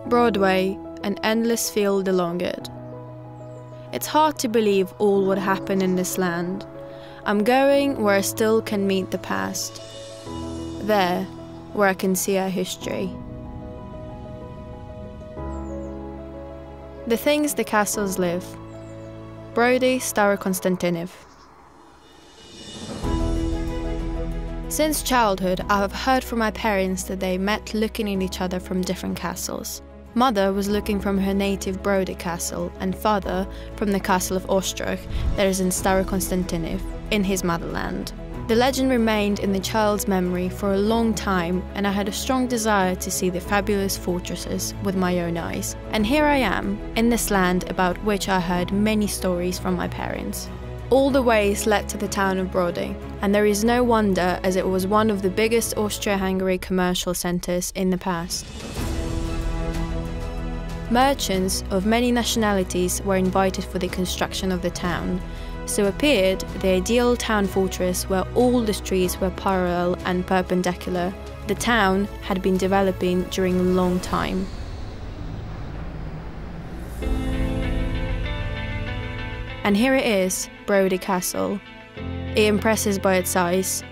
Broadway, an endless field along it. It's hard to believe all what happened in this land. I'm going where I still can meet the past. There, where I can see our history. The things the castles live. Brody, Starokostiantyniv. Since childhood, I have heard from my parents that they met looking at each other from different castles. Mother was looking from her native Brody castle, and father from the castle of Ostrog that is in Starokostiantyniv, in his motherland. The legend remained in the child's memory for a long time, and I had a strong desire to see the fabulous fortresses with my own eyes. And here I am, in this land about which I heard many stories from my parents. All the ways led to the town of Brody, and there is no wonder, as it was one of the biggest Austria-Hungary commercial centres in the past. Merchants of many nationalities were invited for the construction of the town, so appeared the ideal town fortress where all the streets were parallel and perpendicular. The town had been developing during a long time. And here it is, Brody Castle. It impresses by its size.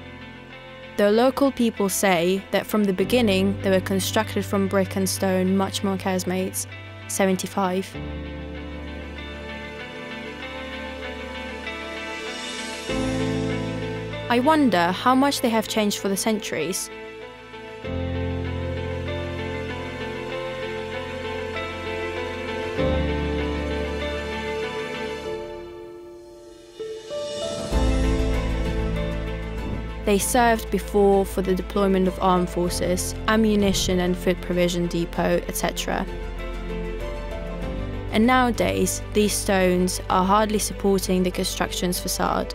The local people say that from the beginning they were constructed from brick and stone, much more casemates, 75. I wonder how much they have changed for the centuries. They served before for the deployment of armed forces, ammunition and food provision depot, etc. And nowadays, these stones are hardly supporting the construction's facade.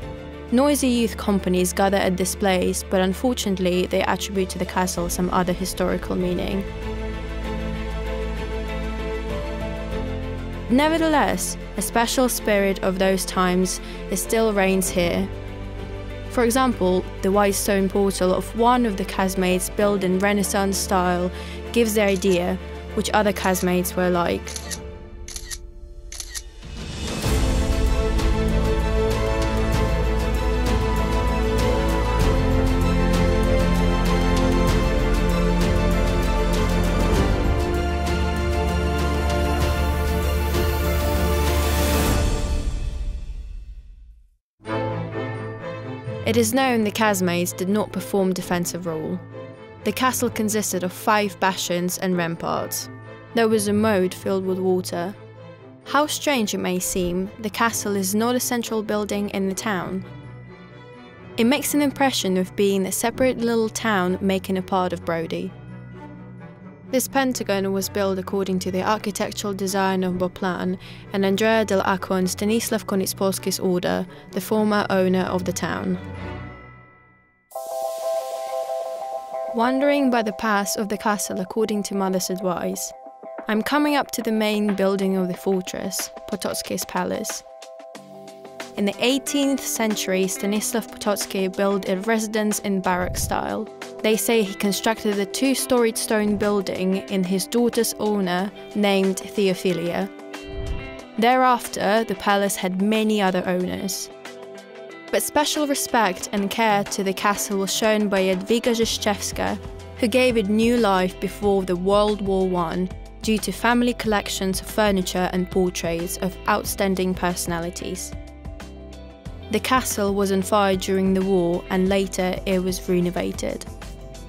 Noisy youth companies gather at this place, but unfortunately they attribute to the castle some other historical meaning. Nevertheless, a special spirit of those times still reigns here. For example, the white stone portal of one of the casemates built in Renaissance style gives the idea which other casemates were like. It is known the casemates did not perform defensive role. The castle consisted of 5 bastions and ramparts. There was a moat filled with water. How strange it may seem, the castle is not a central building in the town. It makes an impression of being a separate little town making a part of Brody. This pentagon was built according to the architectural design of Boplan and Andrea del Acco and Stanisław Koniecpolski's order, the former owner of the town. Wandering by the paths of the castle according to mother's advice, I'm coming up to the main building of the fortress, Potocki's palace. In the 18th century, Stanisław Potocki built a residence in Baroque style. They say he constructed a 2-storied stone building in his daughter's honor named Theophilia. Thereafter, the palace had many other owners. But special respect and care to the castle was shown by Jadwiga Rzeszczewska, who gave it new life before the World War I due to family collections of furniture and portraits of outstanding personalities. The castle was on fire during the war and later it was renovated.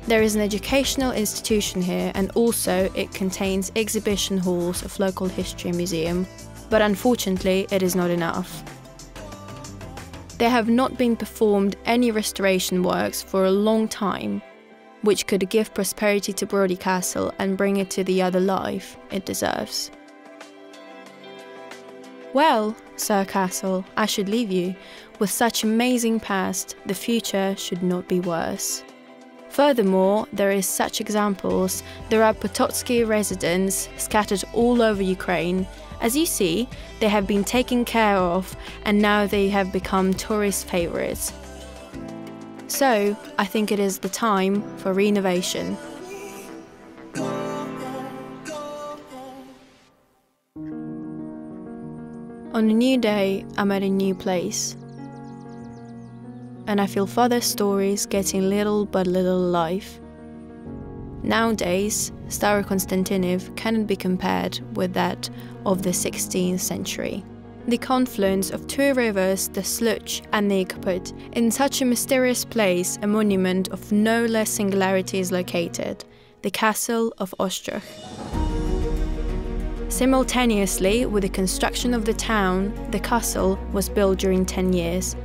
There is an educational institution here and also it contains exhibition halls of local history museum, but unfortunately it is not enough. There have not been performed any restoration works for a long time, which could give prosperity to Brody Castle and bring it to the other life it deserves. Well, Sir Castle, I should leave you. With such amazing past, the future should not be worse. Furthermore, there is such examples. There are Potocki residents scattered all over Ukraine, As you see, they have been taken care of and now they have become tourist favourites. So, I think it is the time for renovation. On a new day, I'm at a new place. And I feel father's stories getting little by little alive. Nowadays, Starokostiantyniv cannot be compared with that of the 16th century. The confluence of two rivers, the Sluch and the Ikoput, in such a mysterious place, a monument of no less singularity is located, the castle of Ostrog. Simultaneously with the construction of the town, the castle was built during 10 years.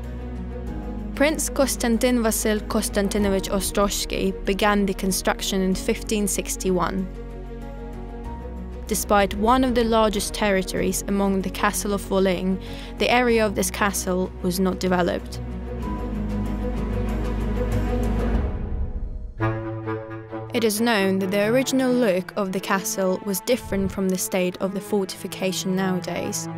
Prince Konstantin Vasil Konstantinovich Ostrogski began the construction in 1561. Despite one of the largest territories among the castle of Volhynia, the area of this castle was not developed. It is known that the original look of the castle was different from the state of the fortification nowadays.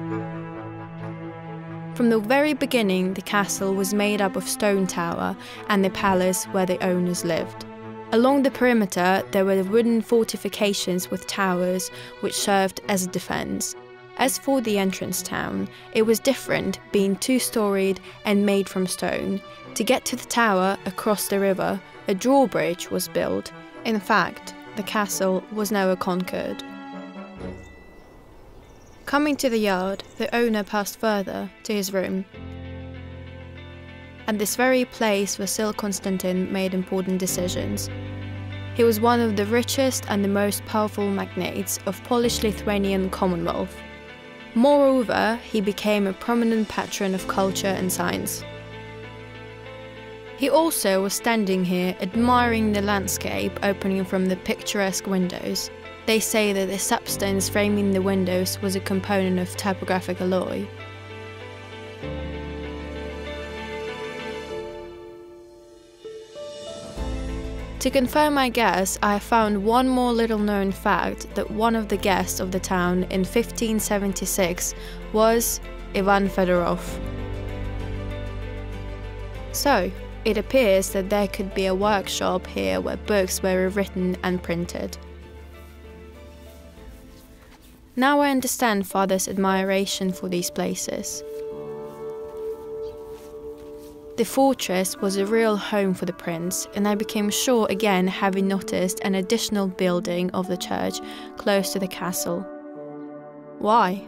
From the very beginning, the castle was made up of stone tower and the palace where the owners lived. Along the perimeter, there were wooden fortifications with towers which served as a defense. As for the entrance town, it was different, being two-storied and made from stone. To get to the tower across the river, a drawbridge was built. In fact, the castle was never conquered. Coming to the yard, the owner passed further to his room. At this very place, Vasil Konstantin made important decisions. He was one of the richest and the most powerful magnates of Polish-Lithuanian Commonwealth. Moreover, he became a prominent patron of culture and science. He also was standing here admiring the landscape opening from the picturesque windows. They say that the substance framing the windows was a component of typographic alloy. To confirm my guess, I have found one more little-known fact that one of the guests of the town in 1576 was Ivan Fedorov. So, it appears that there could be a workshop here where books were written and printed. Now I understand father's admiration for these places. The fortress was a real home for the prince, and I became sure again having noticed an additional building of the church close to the castle. Why?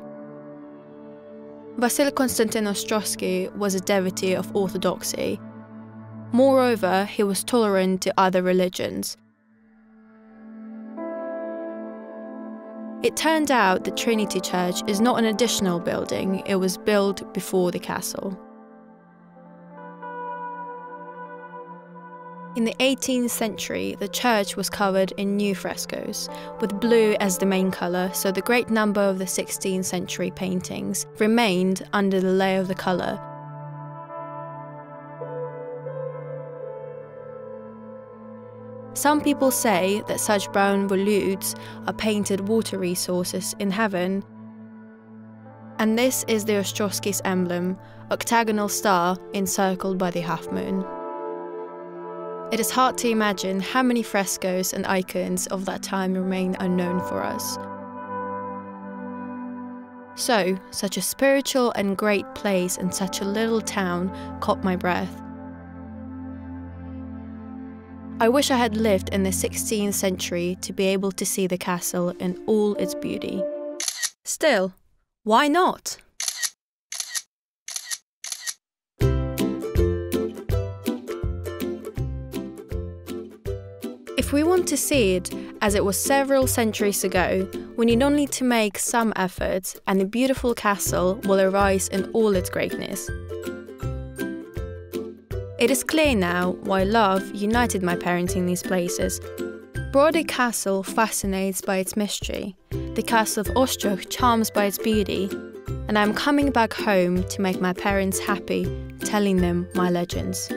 Vasil Konstantin Ostrogski was a devotee of orthodoxy. Moreover, he was tolerant to other religions. It turned out the Trinity Church is not an additional building, it was built before the castle. In the 18th century, the church was covered in new frescoes, with blue as the main colour, so the great number of the 16th century paintings remained under the layer of the colour. Some people say that such brown volutes are painted water resources in heaven. And this is the Ostrogski's emblem, octagonal star encircled by the half-moon. It is hard to imagine how many frescoes and icons of that time remain unknown for us. So, such a spiritual and great place in such a little town caught my breath. I wish I had lived in the 16th century to be able to see the castle in all its beauty. Still, why not? If we want to see it as it was several centuries ago, we need only to make some effort and the beautiful castle will arise in all its greatness. It is clear now why love united my parents in these places. Brody Castle fascinates by its mystery, the castle of Ostrog charms by its beauty, and I am coming back home to make my parents happy, telling them my legends.